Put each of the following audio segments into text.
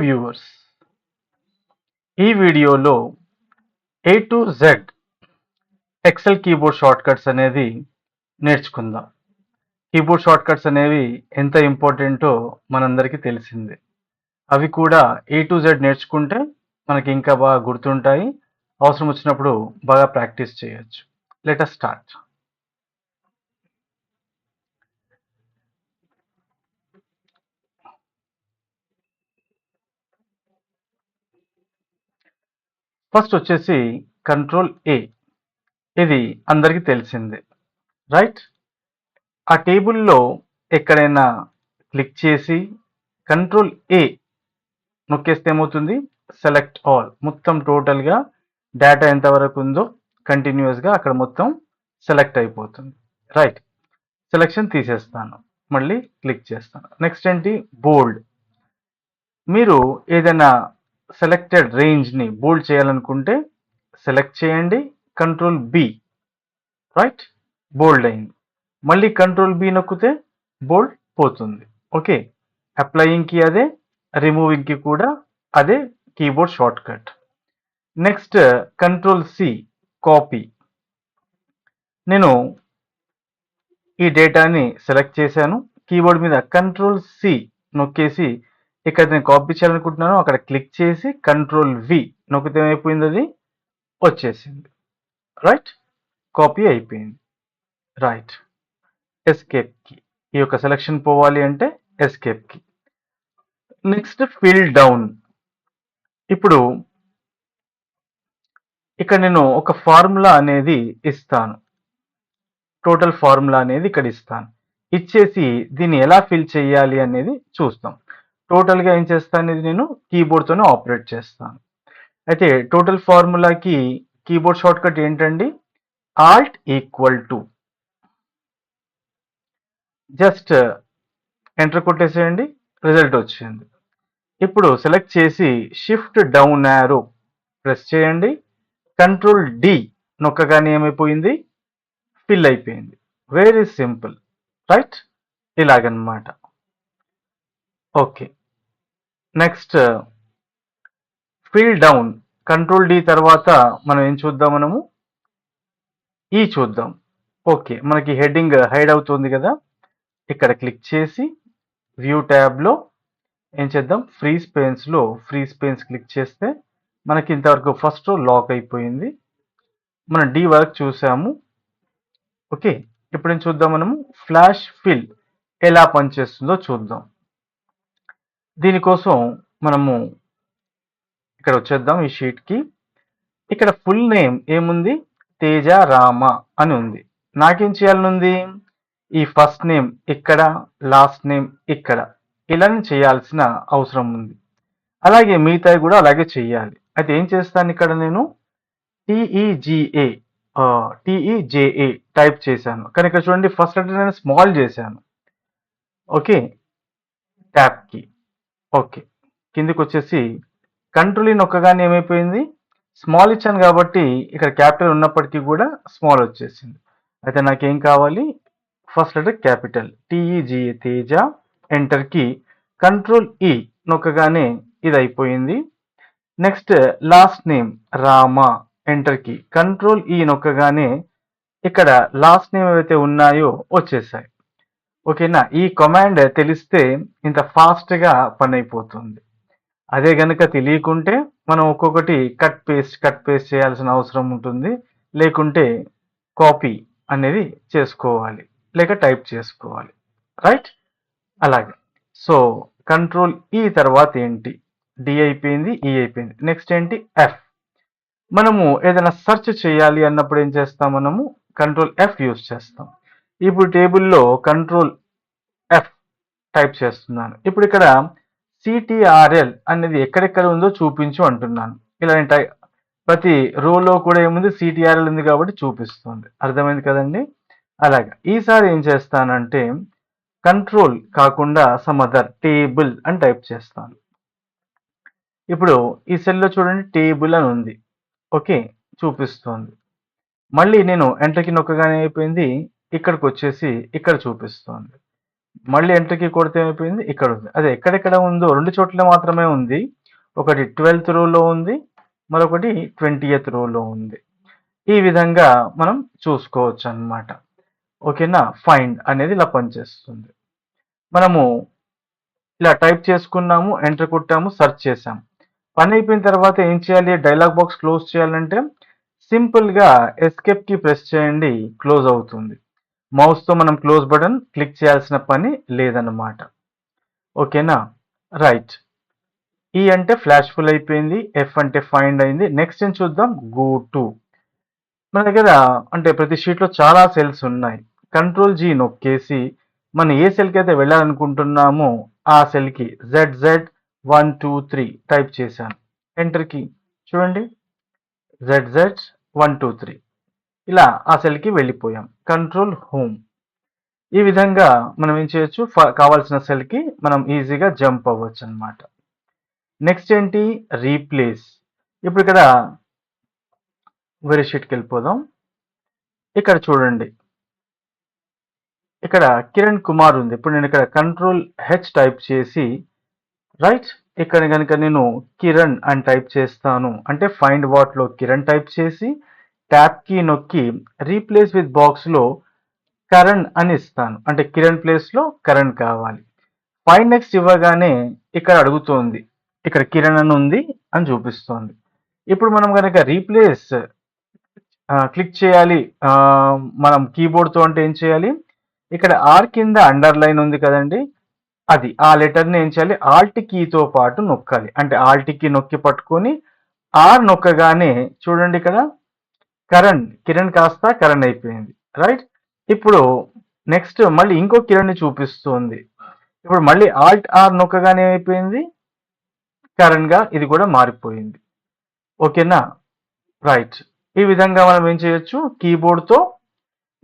Viewers, ఈ వీడియోలో A to Z Excel keyboard shortcuts అనేది నేర్చుకుందాం. కీబోర్డ్ షార్ట్ కట్స్ అనేవి ఎంత ఇంపార్టెంటో మనందరికీ తెలిసిందే. అవి కూడా A to Z నేర్చుకుంటే మనకి ఇంకా బాగా గుర్తుంటాయి. అవసరం వచ్చినప్పుడు బాగా ప్రాక్టీస్ చేయొచ్చు. Let us start. ఫస్ట్ వచ్చేసి కంట్రోల్ A. ఇది అందరికీ తెలిసిందే, రైట్? ఆ టేబుల్లో ఎక్కడైనా క్లిక్ చేసి కంట్రోల్ A నొక్కేస్తే ఏమవుతుంది? Select all. మొత్తం టోటల్గా డేటా ఎంతవరకు ఉందో కంటిన్యూస్గా అక్కడ మొత్తం సెలెక్ట్ అయిపోతుంది, రైట్? సెలెక్షన్ తీసేస్తాను, మళ్ళీ క్లిక్ చేస్తాను. నెక్స్ట్ ఏంటి? బోల్డ్. మీరు ఏదైనా సెలెక్టెడ్ రేంజ్ని బోల్డ్ చేయాలనుకుంటే సెలెక్ట్ చేయండి, కంట్రోల్ B, రైట్? బోల్డ్ అయింది. మళ్ళీ కంట్రోల్ B నొక్కితే బోల్డ్ పోతుంది. ఓకే, అప్లయింగ్ కి అదే, రిమూవింగ్ కి కూడా అదే keyboard short cut. Next control C, copy. నేను ఈ డేటాని సెలెక్ట్ చేశాను, కీబోర్డ్ మీద కంట్రోల్ C నొక్కేసి ఇక్కడ నేను కాపీ చేయాలనుకుంటున్నాను, అక్కడ క్లిక్ చేసి కంట్రోల్ V నొక్కితే ఏమైపోయింది? అది వచ్చేసింది, రైట్? కాపీ అయిపోయింది, రైట్? ఎస్కేప్ కి. ఈ యొక్క సెలెక్షన్ పోవాలి అంటే ఎస్కేప్ కి. Next fill down. ఇప్పుడు ఇక్కడ నేను ఒక ఫార్ములా అనేది ఇస్తాను, టోటల్ ఫార్ములా అనేది ఇక్కడ ఇస్తాను. ఇచ్చేసి దీన్ని ఎలా ఫిల్ చేయాలి అనేది చూస్తాం. టోటల్గా ఏం చేస్తాను, ఇది నేను కీబోర్డ్తోనే ఆపరేట్ చేస్తాను. అయితే టోటల్ ఫార్ములాకి కీబోర్డ్ షార్ట్ కట్ ఏంటండి? Alt equal to, just enter కొట్టేసేయండి, రిజల్ట్ వచ్చింది. ఇప్పుడు సెలెక్ట్ చేసి షిఫ్ట్ డౌన్ యారో ప్రెస్ చేయండి, కంట్రోల్ D నొక్కగానే ఏమైపోయింది? ఫిల్ అయిపోయింది. Very simple, right? ఇలాగనమాట. Okay, next fill down. Control D తర్వాత మనం ఏం చూద్దాం? మనము ఈ చూద్దాం. ఓకే, మనకి హెడ్డింగ్ హైడ్ అవుతుంది కదా, ఇక్కడ క్లిక్ చేసి వ్యూ ట్యాబ్లో ఏం చేద్దాం? ఫ్రీ స్పేస్లో ఫ్రీ స్పేస్ క్లిక్ చేస్తే మనకి ఇంతవరకు ఫస్ట్ రో లాక్ అయిపోయింది. మనం D వరకు చూసాము. ఓకే, ఇప్పుడు ఏం చూద్దాం? మనము ఫ్లాష్ ఫిల్ ఎలా పనిచేస్తుందో చూద్దాం. దీనికోసం మనము ఇక్కడ వచ్చేద్దాం ఈ షీట్కి. ఇక్కడ ఫుల్ నేమ్ ఏముంది? తేజ రామ అని ఉంది. నాకేం చేయాలని ఉంది? ఈ ఫస్ట్ నేమ్ ఇక్కడ, లాస్ట్ నేమ్ ఇక్కడ, ఇలానే చేయాల్సిన అవసరం ఉంది. అలాగే మిగతావి కూడా అలాగే చెయ్యాలి. అయితే ఏం చేస్తాను? ఇక్కడ నేను TEJA టైప్ చేశాను, కానీ ఇక్కడ చూడండి ఫస్ట్ లెటర్ నేను స్మాల్ చేశాను. ఓకే, ట్యాప్ కి. ఓకే, కిందికి వచ్చేసి కంట్రోల్ నొక్కగానే ఏమైపోయింది? స్మాల్ ఇచ్చాను కాబట్టి ఇక్కడ క్యాపిటల్ ఉన్నప్పటికీ కూడా స్మాల్ వచ్చేసింది. అయితే నాకేం కావాలి? First letter capital, TEJA Teja. Enter కి కంట్రోల్ E నొక్కగానే ఇది అయిపోయింది. Next last name Rama. Enter కి కంట్రోల్ E నొక్కగానే ఇక్కడ లాస్ట్ నేమ్ ఏవైతే ఉన్నాయో వచ్చేసాయి. ఓకేనా? ఈ కమాండ్ తెలిస్తే ఇంత ఫాస్ట్గా పని అయిపోతుంది. అదే గనుక తెలియకుంటే మనం ఒక్కొక్కటి కట్ పేస్ట్ చేయాల్సిన అవసరం ఉంటుంది, లేకుంటే కాపీ అనేది చేసుకోవాలి, లేక టైప్ చేసుకోవాలి, రైట్? అలాగే. సో కంట్రోల్ E తర్వాత ఏంటి? D అయిపోయింది, E అయిపోయింది. నెక్స్ట్ ఏంటి? F. మనము ఏదైనా సెర్చ్ చేయాలి అన్నప్పుడు ఏం చేస్తాం? మనము కంట్రోల్ F యూజ్ చేస్తాం. ఇప్పుడు టేబుల్లో కంట్రోల్ F టైప్ చేస్తున్నాను. ఇప్పుడు ఇక్కడ CTRL అనేది ఎక్కడెక్కడ ఉందో చూపించు అంటున్నాను. ఇలా నేను ప్రతి రోలో కూడా ఏముంది? CTRL ఉంది కాబట్టి చూపిస్తుంది. అర్థమైంది కదండి? అలాగే ఈసారి ఏం చేస్తానంటే కంట్రోల్ కాకుండా సమ్ అదర్ టేబుల్ అని టైప్ చేస్తాను. ఇప్పుడు ఈ సెల్లో చూడండి టేబుల్ అని ఉంది. ఓకే, చూపిస్తుంది. మళ్ళీ నేను ఎంటర్కి నొక్కగానే అయిపోయింది, ఇక్కడికి వచ్చేసి ఇక్కడ చూపిస్తుంది. మళ్ళీ ఎంటర్ కీ కొడితే ఏమైపోయింది, ఇక్కడ ఉంది. అదే ఎక్కడెక్కడ ఉందో 2 చోట్ల మాత్రమే ఉంది. ఒకటి 12th రోలో ఉంది, మరొకటి 20th రోలో ఉంది. ఈ విధంగా మనం చూసుకోవచ్చనమాట. ఓకేనా? ఫైండ్ అనేది ఇలా పనిచేస్తుంది. మనము ఇలా టైప్ చేసుకున్నాము, ఎంటర్ కొట్టాము, సెర్చ్ చేసాము. పని అయిపోయిన తర్వాత ఏం చేయాలి? డైలాగ్ బాక్స్ క్లోజ్ చేయాలంటే సింపుల్‌గా ఎస్కేప్ కీ ప్రెస్ చేయండి, క్లోజ్ అవుతుంది. మౌస్‌తో మనం క్లోజ్ బటన్ క్లిక్ చేయాల్సిన పని లేదన్నమాట. ఓకేనా? రైట్. ఈ అంటే ఫ్లాష్ ఫుల్ అయిపోయింది. ఎఫ్ అంటే ఫైండ్ అయింది. నెక్స్ట్ ఏం చూద్దాం? Go to. మన దగ్గర అంటే ప్రతి షీట్‌లో చాలా సెల్స్ ఉన్నాయి. కంట్రోల్ జీ నొక్కేసి మనం ఏ సెల్‌కి అయితే వెళ్ళాలనుకుంటున్నామో ఆ సెల్‌కి ZZ123 టైప్ చేశాను. ఎంటర్ కీ చూడండి. ZZ123 ఇలా ఆ సెల్‌కి వెళ్ళిపోయాం. Control home. ఈ విధంగా మనం ఏం చేయొచ్చు? కావాల్సిన సెల్‌కి మనం ఈజీగా జంప్ అవ్వచ్చనమాట. నెక్స్ట్ ఏంటి? రీప్లేస్. ఇప్పుడు ఇక్కడ వేరే షీట్‌కి వెళ్ళిపోదాం. ఇక్కడ చూడండి. ఇక్కడ కిరణ్ కుమార్ ఉంది. ఇప్పుడు నేను ఇక్కడ కంట్రోల్ హెచ్ టైప్ చేసి రైట్, ఇక్కడ గనుక నేను కిరణ్ అని టైప్ చేస్తాను అంటే ఫైండ్ వాట్‌లో కిరణ్ టైప్ చేసి ట్యాబ్ కీ నొక్కి రీప్లేస్ విత్ బాక్స్‌లో కరణ్ అని ఇస్తాను. అంటే కిరణ్ ప్లేస్‌లో కరణ్ కావాలి. ఫైండ్ నెక్స్ట్ ఇవ్వగానే ఇక్కడ అడుగుతోంది. ఇక్కడ కిరణ్ అని ఉంది అని చూపిస్తోంది. ఇప్పుడు మనం గనక రీప్లేస్ క్లిక్ చేయాలి మనం కీబోర్డ్‌తో అంటే ఏం చేయాలి? ఇక్కడ ఆర్ కింద అండర్‌లైన్ ఉంది కదండీ! అది. ఆ లెటర్‌ని ఏం చేయాలి? ఆల్ట్ కీతో పాటు నొక్కాలి. అంటే ఆల్ట్ కీ నొక్కి పట్టుకొని ఆర్ నొక్కగానే చూడండి ఇక్కడ కిరణ్ కాస్త కరణ్ అయిపోయింది. రైట్? ఇప్పుడు నెక్స్ట్ మళ్ళీ ఇంకో కిరణ్‌ని చూపిస్తుంది. ఇప్పుడు మళ్ళీ ఆల్ట్ ఆర్ నొక్కగానే ఏమైపోయింది? కరణ్‌గా ఇది కూడా మారిపోయింది. ఓకేనా? రైట్. ఈ విధంగా మనం ఏం చేయొచ్చు? కీబోర్డ్‌తో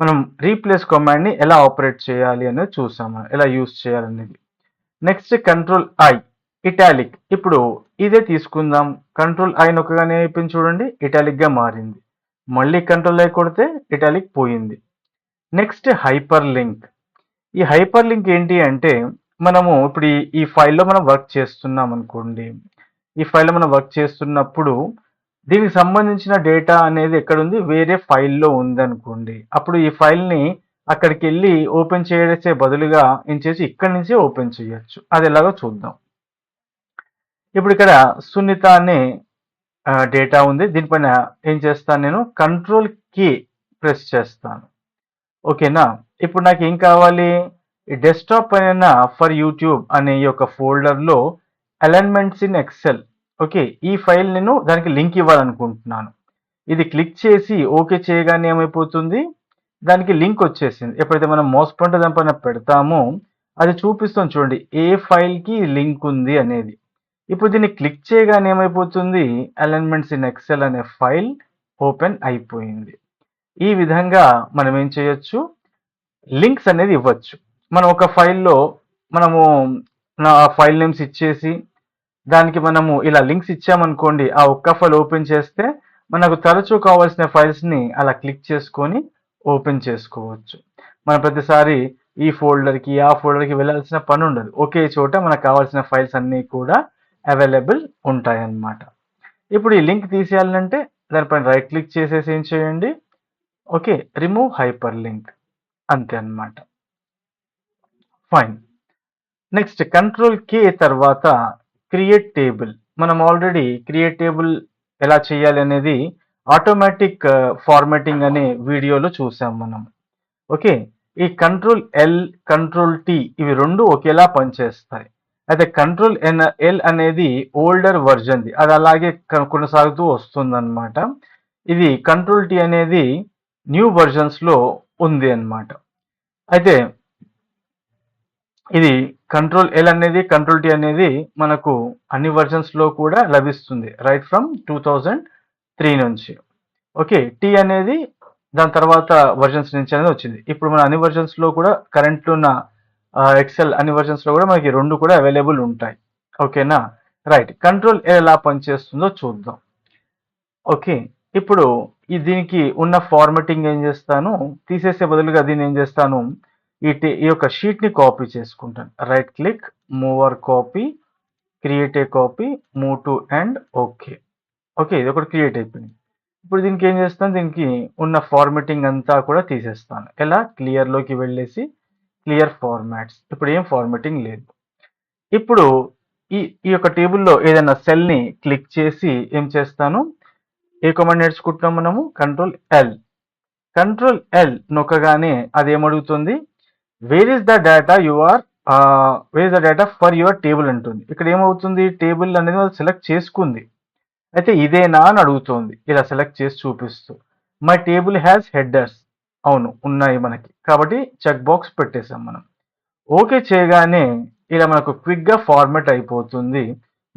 మనం రీప్లేస్ కమాండ్‌ని ఎలా ఆపరేట్ చేయాలి అనేది చూసాము. ఎలా యూజ్ చేయాలనేది. Next control I italic. ఇప్పుడు ఇదే తీసుకుందాం. కంట్రోల్ ఐ నొక్కగానే అయిపోయింది చూడండి, ఇటాలిక్‌గా మారింది. మళ్ళీ కంట్రోల్ ఐ కొడితే ఇటాలిక్ పోయింది. Next hyper link. ఈ హైపర్ లింక్ ఏంటి అంటే మనము ఇప్పుడు ఈ ఫైల్‌లో మనం వర్క్ చేస్తున్నాం అనుకోండి. ఈ ఫైల్‌లో మనం వర్క్ చేస్తున్నప్పుడు దీనికి సంబంధించిన డేటా అనేది ఎక్కడుంది? వేరే ఫైల్‌లో ఉందనుకోండి. అప్పుడు ఈ ఫైల్‌ని అక్కడికెళ్ళి ఓపెన్ చేసే బదులుగా ఏం చేయొచ్చు? ఇక్కడి నుంచే ఓపెన్ చేయొచ్చు. అది ఎలాగో చూద్దాం. ఇప్పుడు ఇక్కడ సునీత అనే డేటా ఉంది. దీనిపైన ఏం చేస్తాను నేను? కంట్రోల్ కీ ప్రెస్ చేస్తాను. ఓకేనా? ఇప్పుడు నాకేం కావాలి? ఈ డెస్క్‌టాప్ పైన ఫర్ యూట్యూబ్ అనే ఈ యొక్క ఫోల్డర్‌లో అలైన్‌మెంట్స్ ఇన్ ఎక్సెల్. ఓకే. ఈ ఫైల్ నేను దానికి లింక్ ఇవ్వాలనుకుంటున్నాను. ఇది క్లిక్ చేసి ఓకే చేయగానే ఏమైపోతుంది? దానికి లింక్ వచ్చేసింది. ఎప్పుడైతే మనం మౌస్ పాయింటర్ దానిపైన పెడతామో అది చూపిస్తుంది చూడండి. ఏ ఫైల్‌కి లింక్ ఉంది అనేది. ఇప్పుడు దీన్ని క్లిక్ చేయగానే ఏమైపోతుంది? అలైన్‌మెంట్స్ ఇన్ ఎక్సెల్ అనే ఫైల్ ఓపెన్ అయిపోయింది. ఈ విధంగా మనం ఏం చేయొచ్చు? లింక్స్ అనేది ఇవ్వచ్చు. మనం ఒక ఫైల్‌లో మనము నా ఫైల్ నేమ్స్ ఇచ్చేసి దానికి మనము ఇలా లింక్స్ ఇచ్చామనుకోండి, ఆ ఒక్క ఫైల్ ఓపెన్ చేస్తే మనకు తరచూ కావాల్సిన ఫైల్స్‌ని అలా క్లిక్ చేసుకొని ఓపెన్ చేసుకోవచ్చు. మనం ప్రతిసారి ఈ ఫోల్డర్‌కి, ఆ ఫోల్డర్‌కి వెళ్ళాల్సిన పని ఉండదు. ఒకే చోట మనకు కావాల్సిన ఫైల్స్ అన్నీ కూడా అవైలబుల్ ఉంటాయన్నమాట. ఇప్పుడు ఈ లింక్ తీసేయాలంటే దానిపైన రైట్ క్లిక్ చేసేసి ఏం చేయండి? ఓకే. Remove hyper link. అంతే అన్నమాట. ఫైన్. నెక్స్ట్ కంట్రోల్ కే తర్వాత క్రియేట్ టేబుల్. మనం ఆల్రెడీ క్రియేట్ టేబుల్ ఎలా చేయాలి అనేది ఆటోమేటిక్ ఫార్మాటింగ్ అనే వీడియోలో చూసాం మనం. ఓకే. ఈ కంట్రోల్ ఎల్, కంట్రోల్ టీ ఇవి రెండు ఒకేలా పనిచేస్తాయి. అయితే కంట్రోల్ ఎల్ అనేది ఓల్డర్ వర్జన్‌ది. అది అలాగే కొనసాగుతూ వస్తుందన్నమాట. ఇది కంట్రోల్ టీ అనేది న్యూ వెర్షన్స్‌లో ఉంది అన్నమాట. అయితే ఇది కంట్రోల్ ఎల్ అనేది, కంట్రోల్ టీ అనేది మనకు అన్ని వెర్షన్స్‌లో కూడా లభిస్తుంది. రైట్ ఫ్రమ్ 2003 నుంచి. ఓకే. టీ అనేది దాని తర్వాత వెర్షన్స్ నుంచి అనేది వచ్చింది. ఇప్పుడు మన అన్ని వెర్షన్స్‌లో కూడా కరెంట్ ఉన్న ఎక్సెల్ అన్ని వెర్షన్స్‌లో కూడా మనకి 2 కూడా అవైలబుల్ ఉంటాయి. ఓకేనా? రైట్. కంట్రోల్ ఎల్ ఎలా పనిచేస్తుందో చూద్దాం. ఓకే. ఇప్పుడు దీనికి ఉన్న ఫార్మాటింగ్ ఏం చేస్తాను? తీసేసే బదులుగా దీన్ని ఏం చేస్తాను? ఈ యొక్క షీట్ని కాపీ చేసుకుంటాను. Right click, move or copy, create a copy, move to end, okay. Okay, ఇది ఒకటి క్రియేట్ అయిపోయింది. ఇప్పుడు దీనికి ఏం చేస్తాను, దీనికి ఉన్న ఫార్మాటింగ్ అంతా కూడా తీసేస్తాను. ఎలా? క్లియర్లోకి వెళ్ళేసి క్లియర్ ఫార్మాట్స్. ఇప్పుడు ఏం ఫార్మాటింగ్ లేదు. ఇప్పుడు ఈ యొక్క టేబుల్లో ఏదైనా సెల్ని క్లిక్ చేసి ఏం చేస్తాను, ఏ కమాండ్ నేర్చుకుంటున్నాం మనము? కంట్రోల్ ఎల్ నొక్కగానే అది ఏమడుగుతుంది, where is the data where is the data for your table అంటుంది. ఇక్కడ ఏమవుతుంది, టేబుల్ అనేది వాళ్ళు సెలెక్ట్ చేసుకుంది, అయితే ఇదేనా అని అడుగుతుంది. ఇలా సెలెక్ట్ చేసి చూపిస్తూ మై టేబుల్ హ్యాస్ హెడర్స్, అవును ఉన్నాయి మనకి, కాబట్టి చెక్ బాక్స్ పెట్టేసాం మనం. ఓకే చేయగానే ఇలా మనకు క్విక్గా ఫార్మాట్ అయిపోతుంది.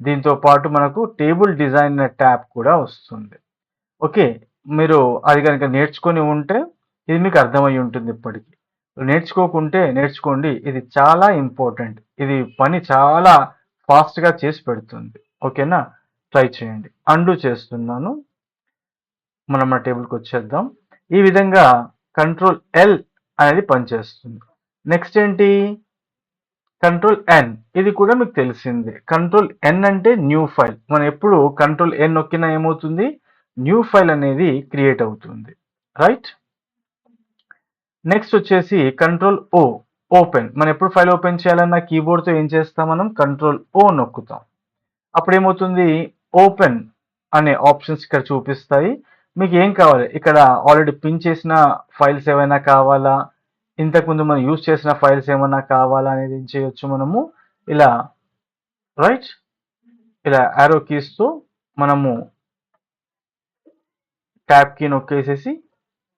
దీంతో పాటు మనకు టేబుల్ డిజైన్ అనే ట్యాబ్ కూడా వస్తుంది. ఓకే, మీరు అది కనుక నేర్చుకొని ఉంటే ఇది మీకు అర్థమై ఉంటుంది. ఇప్పటికి నేర్చుకోకుంటే నేర్చుకోండి, ఇది చాలా ఇంపార్టెంట్. ఇది పని చాలా ఫాస్ట్గా చేసి పెడుతుంది. ఓకేనా, ట్రై చేయండి. అండు చేస్తున్నాను, మనం మన టేబుల్కి వచ్చేద్దాం. ఈ విధంగా కంట్రోల్ ఎల్ అనేది పనిచేస్తుంది. నెక్స్ట్ ఏంటి, కంట్రోల్ ఎన్, ఇది కూడా మీకు తెలిసిందే. కంట్రోల్ ఎన్ అంటే న్యూ ఫైల్. మనం ఎప్పుడు కంట్రోల్ ఎన్ నొక్కినా ఏమవుతుంది, న్యూ ఫైల్ అనేది క్రియేట్ అవుతుంది. రైట్. నెక్స్ట్ వచ్చేసి కంట్రోల్ ఓ, ఓపెన్. మనం ఎప్పుడు ఫైల్ ఓపెన్ చేయాలన్నా కీబోర్డ్తో ఏం చేస్తాం, మనం కంట్రోల్ ఓ నొక్కుతాం. అప్పుడు ఏమవుతుంది, ఓపెన్ అనే ఆప్షన్స్ ఇక్కడ చూపిస్తాయి. మీకు ఏం కావాలి, ఇక్కడ ఆల్రెడీ పిన్ చేసిన ఫైల్స్ ఏమైనా కావాలా, ఇంతకుముందు మనం యూజ్ చేసిన ఫైల్స్ ఏమైనా కావాలా అనేది ఏం చేయొచ్చు మనము, ఇలా రైట్, ఇలా యారో కీస్తో మనము ట్యాబ్ కీ నొక్కేసేసి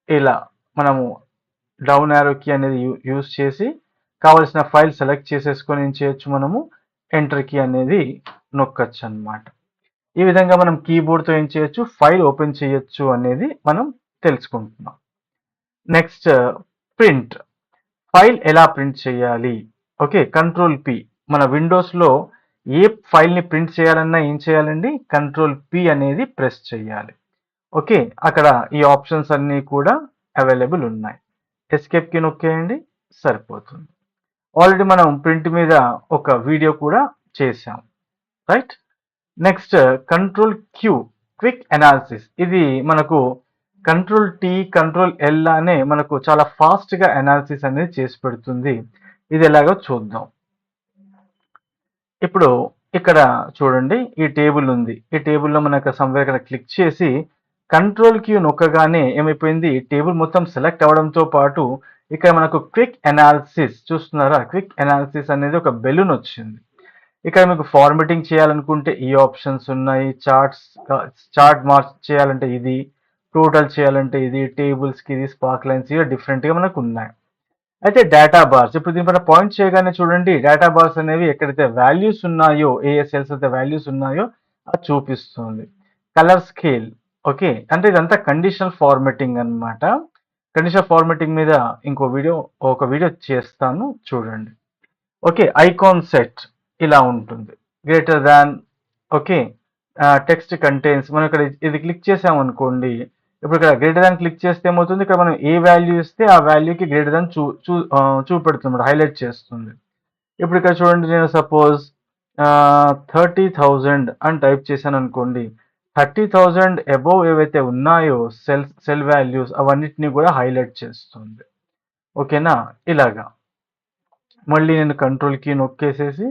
ఇలా మనము డౌన్ యారో కీ అనేది యూజ్ చేసి కావలసిన ఫైల్ సెలెక్ట్ చేసేసుకొని ఏం చేయొచ్చు మనము, ఎంటర్ కీ అనేది నొక్కచ్చు అన్నమాట. ఈ విధంగా మనం కీబోర్డ్తో ఏం చేయొచ్చు, ఫైల్ ఓపెన్ చేయొచ్చు అనేది మనం తెలుసుకుంటున్నాం. నెక్స్ట్ ప్రింట్, ఫైల్ ఎలా ప్రింట్ చేయాలి. Okay, control P. మన విండోస్లో ఏ ఫైల్ని ప్రింట్ చేయాలన్నా ఏం చేయాలండి, కంట్రోల్ పి అనేది ప్రెస్ చేయాలి. ఓకే, అక్కడ ఈ ఆప్షన్స్ అన్నీ కూడా అవైలబుల్ ఉన్నాయి. ఎస్కేప్ కి నొక్కేయండి, సరిపోతుంది. ఆల్రెడీ మనం ప్రింట్ మీద ఒక వీడియో కూడా చేసాం. Right. Next control Q, quick analysis. ఇది మనకు కంట్రోల్ టీ, కంట్రోల్ ఎల్ అనే మనకు చాలా ఫాస్ట్గా అనాలిసిస్ అనేది చేసి పెడుతుంది. ఇది ఎలాగో చూద్దాం. ఇప్పుడు ఇక్కడ చూడండి, ఈ టేబుల్ ఉంది. ఈ టేబుల్లో మనకు సంవేర్ క్లిక్ చేసి కంట్రోల్ క్యూ నొక్కగానే ఏమైపోయింది, టేబుల్ మొత్తం సెలెక్ట్ అవ్వడంతో పాటు ఇక్కడ మనకు క్విక్ అనాలిసిస్ చూస్తున్నారా, క్విక్ అనాలిసిస్ అనేది ఒక బెలూన్ వచ్చింది. ఇక్కడ మీకు ఫార్మాటింగ్ చేయాలనుకుంటే ఈ ఆప్షన్స్ ఉన్నాయి. చార్ట్ మార్క్ చేయాలంటే ఇది, టోటల్ చేయాలంటే ఇది, టేబుల్స్కి ఇది, స్పార్క్ లైన్స్ ఇవి డిఫరెంట్గా మనకు ఉన్నాయి. అయితే డేటా బార్స్, ఇప్పుడు దీనిపైన పాయింట్ చేయగానే చూడండి, డేటా బార్స్ అనేవి ఎక్కడైతే వాల్యూస్ ఉన్నాయో, ఏ సెల్స్ అయితే వాల్యూస్ ఉన్నాయో అది చూపిస్తుంది. కలర్ స్కేల్, ఓకే, అంటే ఇదంతా కండిషనల్ ఫార్మాటింగ్ అన్నమాట. కండిషనల్ ఫార్మాటింగ్ మీద ఒక వీడియో చేస్తాను, చూడండి. ఓకే, ఐకాన్ సెట్ ఇలా ఉంటుంది, greater than. Okay, text contains, మనం ఇక్కడ ఇది క్లిక్ చేసాం అనుకోండి, ఇప్పుడు ఇక్కడ గ్రేటర్ దాన్ క్లిక్ చేస్తే ఏమవుతుంది, ఇక్కడ మనం ఏ వాల్యూ ఇస్తే ఆ వాల్యూకి గ్రేటర్ దాన్ చూపెడుతుంది, హైలైట్ చేస్తుంది. ఇప్పుడు ఇక్కడ చూడండి, నేను సపోజ్ 30,000 అని టైప్ చేశాను అనుకోండి, 30,000 అబోవ్ ఏవైతే ఉన్నాయో సెల్ వాల్యూస్ అవన్నిటిని కూడా హైలైట్ చేస్తుంది. ఓకేనా, ఇలాగా. మళ్ళీ నేను కంట్రోల్ కీ నొక్కేసేసి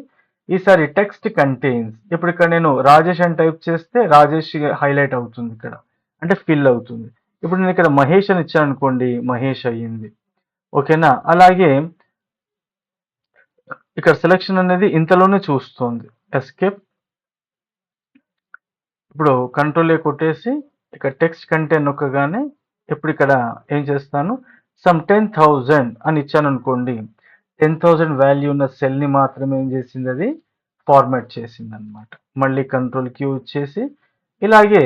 ఈసారి టెక్స్ట్ కంటైన్స్, ఇప్పుడు ఇక్కడ నేను రాజేష్ అని టైప్ చేస్తే రాజేష్ హైలైట్ అవుతుంది ఇక్కడ, అంటే ఫిల్ అవుతుంది. ఇప్పుడు నేను ఇక్కడ మహేష్ అని ఇచ్చాను అనుకోండి, మహేష్ అయ్యింది. ఓకేనా, అలాగే ఇక్కడ సెలెక్షన్ అనేది ఇంతలోనే చూస్తుంది. ఎస్కేప్, ఇప్పుడు కంట్రోల్ ఏ కొట్టేసి ఇక్కడ టెక్స్ట్ కంటెంట్ నొక్కగానే ఇప్పుడు ఇక్కడ ఏం చేస్తాను, సమ్ 10,000 అని ఇచ్చాను అనుకోండి, 10,000 వాల్యూ ఉన్న సెల్ని మాత్రమే ఏం చేసింది, అది ఫార్మాట్ చేసింది అనమాట. మళ్ళీ కంట్రోల్ క్యూ ఇచ్చేసి ఇలాగే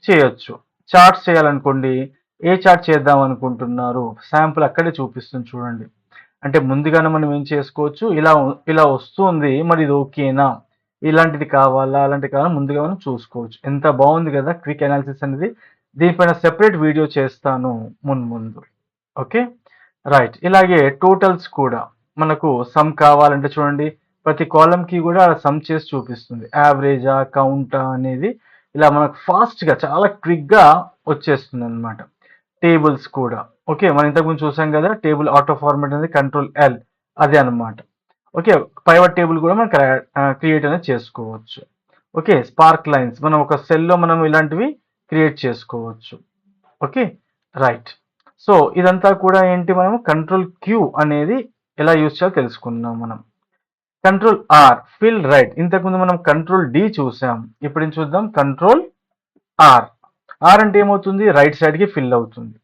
చేయొచ్చు. చార్ట్స్ చేయాలనుకోండి, ఏ చార్ట్ చేద్దాం అనుకుంటున్నారు, శాంపుల్ అక్కడే చూపిస్తుంది చూడండి. అంటే ముందుగానే మనం ఏం చేసుకోవచ్చు, ఇలా వస్తుంది, మరి ఇది ఓకేనా, ఇలాంటిది కావాలా, అలాంటిది కావాలా, ముందుగా మనం చూసుకోవచ్చు. ఎంత బాగుంది కదా క్విక్ అనాలిసిస్ అనేది. దీనిపైన సెపరేట్ వీడియో చేస్తాను ముందు. Okay, right. ఇలాగే టోటల్స్ కూడా మనకు సమ్ కావాలంటే చూడండి ప్రతి కాలమ్‌కి కూడా సమ్ చేసి చూపిస్తుంది. యావరేజా, కౌంటా అనేది ఇలా మనకు ఫాస్ట్‌గా చాలా క్విక్‌గా వచ్చేస్తుందనమాట. టేబుల్స్ కూడా. ఓకే. మనం ఇంతకుముందు చూసాం కదా! టేబుల్ ఆటో ఫార్మాట్ అనేది కంట్రోల్ ఎల్ అదే అనమాట. ఓకే. పైవట్ టేబుల్ కూడా మనం క్రియేట్ అనేది చేసుకోవచ్చు. ఓకే. స్పార్క్ లైన్స్ మనం ఒక సెల్‌లో మనం ఇలాంటివి క్రియేట్ చేసుకోవచ్చు. ఓకే. రైట్. సో, ఇదంతా కూడా ఏంటి మనము కంట్రోల్ క్యూ అనేది ఎలా యూజ్ చేయాలో తెలుసుకున్నాం మనం. Control R fill right. ఇంతకుముందు మనం కంట్రోల్ డి చూసాం. ఇప్పుడేం చూద్దాం కంట్రోల్ ఆర్. ఆర్ అంటే ఏమవుతుంది? రైట్ సైడ్‌కి ఫిల్ అవుతుంది.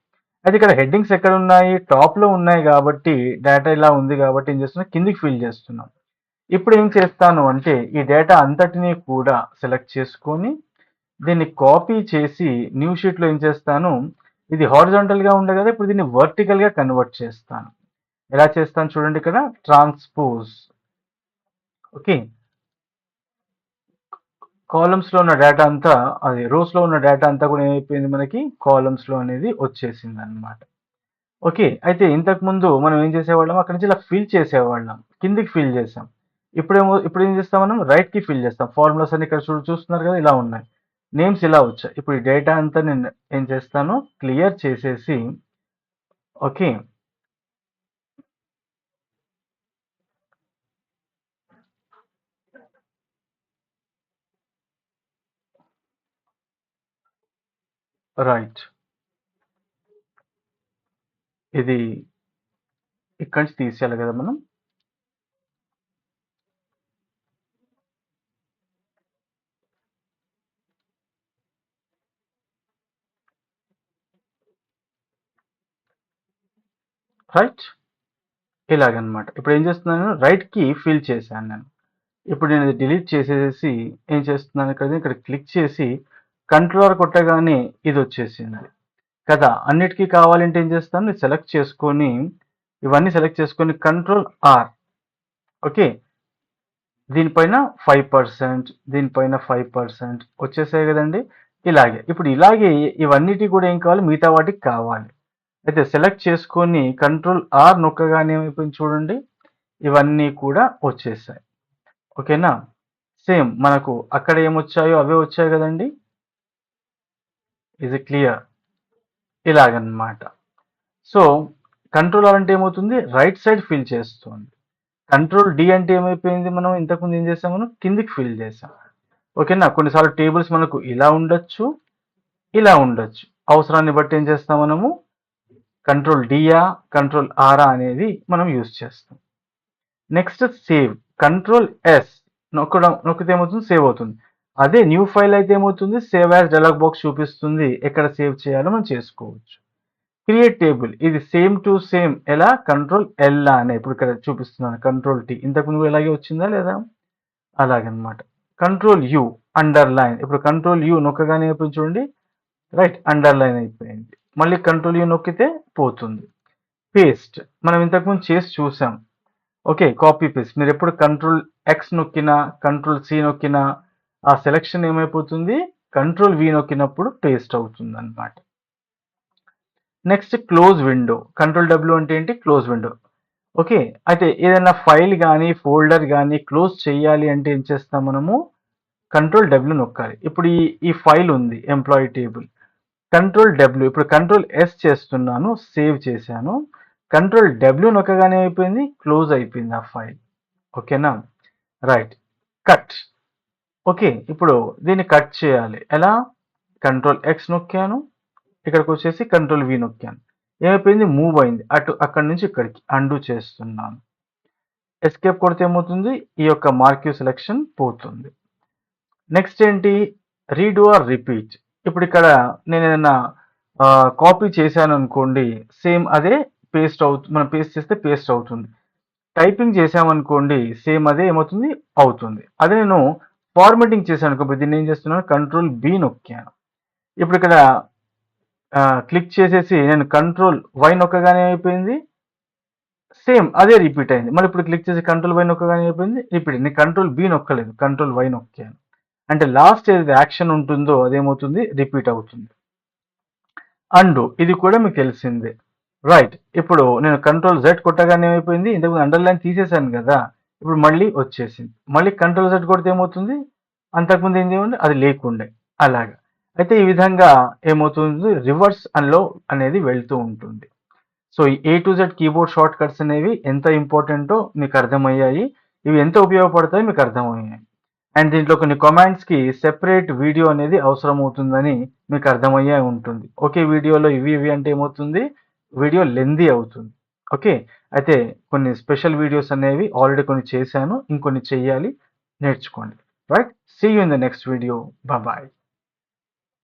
అయితే ఇక్కడ హెడ్డింగ్స్ ఎక్కడున్నాయి? టాప్‌లో ఉన్నాయి గాబట్టి డేటా ఇలా ఉంది గాబట్టి ఏం చేస్తున్నాం కిందికి ఫిల్ చేస్తున్నాం. ఇప్పుడు ఏం చేస్తాను అంటే ఈ డేటా అంతటిని కూడా సెలెక్ట్ చేసుకొని దీన్ని కాపీ చేసి న్యూ షీట్‌లో ఏం చేస్తాను ఇది హారిజాంటల్‌గా ఉండే కదా! ఇప్పుడు దీన్ని వర్టికల్‌గా కన్వర్ట్ చేస్తాను. ఎలా చేస్తాను చూడండి ఇక్కడ ట్రాన్స్‌పోజ్. ఓకే. కాలమ్స్‌లో ఉన్న డేటా అంతా అది రోస్‌లో ఉన్న డేటా అంతా కూడా ఏమైపోయింది మనకి కాలమ్స్‌లో అనేది వచ్చేసిందనమాట. ఓకే. అయితే ఇంతకుముందు మనం ఏం చేసేవాళ్ళం అక్కడి నుంచి ఇలా ఫిల్ చేసేవాళ్ళం. కిందికి ఫిల్ చేసాం. ఇప్పుడేం చేస్తాం మనం రైట్‌కి ఫిల్ చేస్తాం. ఫార్ములాస్ అన్ని ఇక్కడ చూస్తున్నారు కదా! ఇలా ఉన్నాయి. నేమ్స్ ఇలా వచ్చాయి. ఇప్పుడు ఈ డేటా అంతా నేను ఏం చేస్తాను క్లియర్ చేసేసి ఓకే. రైట్. ఇది ఇక్కడి నుంచి తీసేయాలి కదా మనం. రైట్. ఇలాగనమాట. ఇప్పుడు ఏం చేస్తున్నాను రైట్‌కి ఫిల్ చేశాను నేను. ఇప్పుడు నేను ఇది డిలీట్ చేసేసేసి ఏం చేస్తున్నాను ఇక్కడ క్లిక్ చేసి కంట్రోలర్ కొట్టగానే ఇది వచ్చేసింది. కదా! అన్నిటికి కావాలంటే ఏం చేస్తాను సెలెక్ట్ చేసుకొని ఇవన్నీ సెలెక్ట్ చేసుకొని కంట్రోల్ ఆర్. ఓకే. దీనిపైన 5% దీనిపైన 5% వచ్చేసాయి కదండీ! ఇలాగే. ఇప్పుడు ఇలాగే ఇవన్నిటికి కూడా ఏం కావాలి మిగతా వాటికి కావాలి. అయితే సెలెక్ట్ చేసుకొని కంట్రోల్ ఆర్ నొక్కగానే ఏమైపోయింది చూడండి. ఇవన్నీ కూడా వచ్చేసాయి. ఓకేనా? సేమ్ మనకు అక్కడ ఏమొచ్చాయో అవే వచ్చాయి కదండీ! Is it clear? ఇలాగనమాట. సో, కంట్రోల్ ఆర్ అంటే ఏమవుతుంది రైట్ సైడ్ ఫిల్ చేస్తుంది. కంట్రోల్ డి అంటే ఏమైపోయింది మనం ఇంతకుముందు ఏం చేసాం మనం కిందికి ఫిల్ చేసాం. ఓకేనా? కొన్నిసార్లు టేబుల్స్ మనకు ఇలా ఉండొచ్చు, ఇలా ఉండొచ్చు. అవసరాన్ని బట్టి ఏం చేస్తాం మనము కంట్రోల్ డియా, కంట్రోల్ ఆరా అనేది మనం యూజ్ చేస్తాం. Next save. కంట్రోల్ ఎస్ నొక్కితే ఏమవుతుంది సేవ్ అవుతుంది. అదే న్యూ ఫైల్ అయితే ఏమవుతుంది సేవ్ యాజ్ డైలాగ్ బాక్స్ చూపిస్తుంది. ఎక్కడ సేవ్ చేయాలో మనం చేసుకోవచ్చు. క్రియేట్ టేబుల్ ఇది సేమ్ టు సేమ్ ఎలా కంట్రోల్ ఎల్ అనే ఇప్పుడు ఇక్కడ చూపిస్తున్నాను కంట్రోల్ టీ ఇంతకుముందు ఇలాగే వచ్చిందా లేదా అలాగనమాట. కంట్రోల్ యూ అండర్లైన్ ఇప్పుడు కంట్రోల్ యూ నొక్కగానే అయిపోయింది చూడండి రైట్ అండర్లైన్ అయిపోయింది. మళ్ళీ కంట్రోల్ యూ నొక్కితే పోతుంది. పేస్ట్ మనం ఇంతకుముందు చేసి చూసాం. ఓకే. కాపీ పేస్ట్ మీరు ఎప్పుడు కంట్రోల్ ఎక్స్ నొక్కినా కంట్రోల్ సి నొక్కినా ఆ సెలక్షన్ ఏమైపోతుంది కంట్రోల్ వి నొక్కినప్పుడు పేస్ట్ అవుతుంది అనమాట. Next close window control W అంటే ఏంటి క్లోజ్ విండో. ఓకే. అయితే ఏదైనా ఫైల్ కానీ ఫోల్డర్ కానీ క్లోజ్ చేయాలి అంటే ఏం చేస్తాం మనము కంట్రోల్ డబ్ల్యూ నొక్కాలి. ఇప్పుడు ఈ ఫైల్ ఉంది ఎంప్లాయీ టేబుల్ కంట్రోల్ డబ్ల్యూ ఇప్పుడు కంట్రోల్ ఎస్ చేస్తున్నాను సేవ్ చేశాను. కంట్రోల్ డబ్ల్యూ నొక్కగానే అయిపోయింది క్లోజ్ అయిపోయింది ఆ ఫైల్. ఓకేనా రైట్. కట్. ఓకే. ఇప్పుడు దీన్ని కట్ చేయాలి ఎలా కంట్రోల్ ఎక్స్ నొక్కాను ఇక్కడికి వచ్చేసి కంట్రోల్ వి నొక్కాను ఏమైపోయింది మూవ్ అయింది అక్కడి నుంచి ఇక్కడికి అండు చేస్తున్నాను. ఎస్కేప్ కొడితే ఏమవుతుంది ఈ యొక్క మార్క్యూ సెలెక్షన్ పోతుంది. నెక్స్ట్ ఏంటి రీడూ ఆర్ రిపీట్ ఇప్పుడు ఇక్కడ నేను ఏదైనా కాపీ చేశాను అనుకోండి సేమ్ అదే పేస్ట్ అవుతుంది మనం పేస్ట్ చేస్తే పేస్ట్ అవుతుంది. టైపింగ్ చేసామనుకోండి సేమ్ అదే ఏమవుతుంది అవుతుంది. అదే నేను ఫార్మాటింగ్ చేశాను అనుకో దీన్ని ఏం చేస్తున్నాను కంట్రోల్ బి నొక్కాను. ఇప్పుడు ఇక్కడ క్లిక్ చేసేసి నేను కంట్రోల్ వై నొక్కగానే అయిపోయింది సేమ్ అదే రిపీట్ అయింది. మళ్ళీ ఇప్పుడు క్లిక్ చేసి కంట్రోల్ వై నొక్కగానే అయిపోయింది రిపీట్ నేను కంట్రోల్ బి నొక్కలేదు కంట్రోల్ వై నొక్కాను. అంటే లాస్ట్ ఏది యాక్షన్ ఉంటుందో అదేమవుతుంది రిపీట్ అవుతుంది. అండు ఇది కూడా మీకు తెలిసిందే. రైట్. ఇప్పుడు నేను కంట్రోల్ జెడ్ కొట్టగానే ఏమైపోయింది? ఇంతకుముందు అండర్‌లైన్ తీసేసాను గదా! ఇప్పుడు మళ్ళీ వచ్చేసింది. మళ్ళీ కంట్రోల్ జెడ్ కొడితే ఏమవుతుంది? అంతకుముందు ఏం చేయండి అది లేకుండే. అలాగా. అయితే ఈ విధంగా ఏమవుతుంది? రివర్స్ లో అనేది వెళ్తూ ఉంటుంది. సో, ఈ A to Z keyboard shortcuts అనేవి ఎంత ఇంపార్టెంటో మీకు అర్థమయ్యాయి. ఇవి ఎంత ఉపయోగపడతాయో మీకు అర్థమయ్యాయి. అండ్ దీంట్లో కొన్ని కమాండ్స్‌కి సెపరేట్ వీడియో అనేది అవసరమవుతుందని మీకు అర్థమయ్యే ఉంటుంది. ఒకే వీడియోలో ఇవి అంటే ఏమవుతుంది? వీడియో లెంథీ అవుతుంది. ఓకే. అయితే కొన్ని స్పెషల్ వీడియోస్ అనేవి ఆల్రెడీ కొన్ని చేశాను. ఇంకొన్ని చెయ్యాలి. నేర్చుకోండి. Right. See you in the next video. Bye.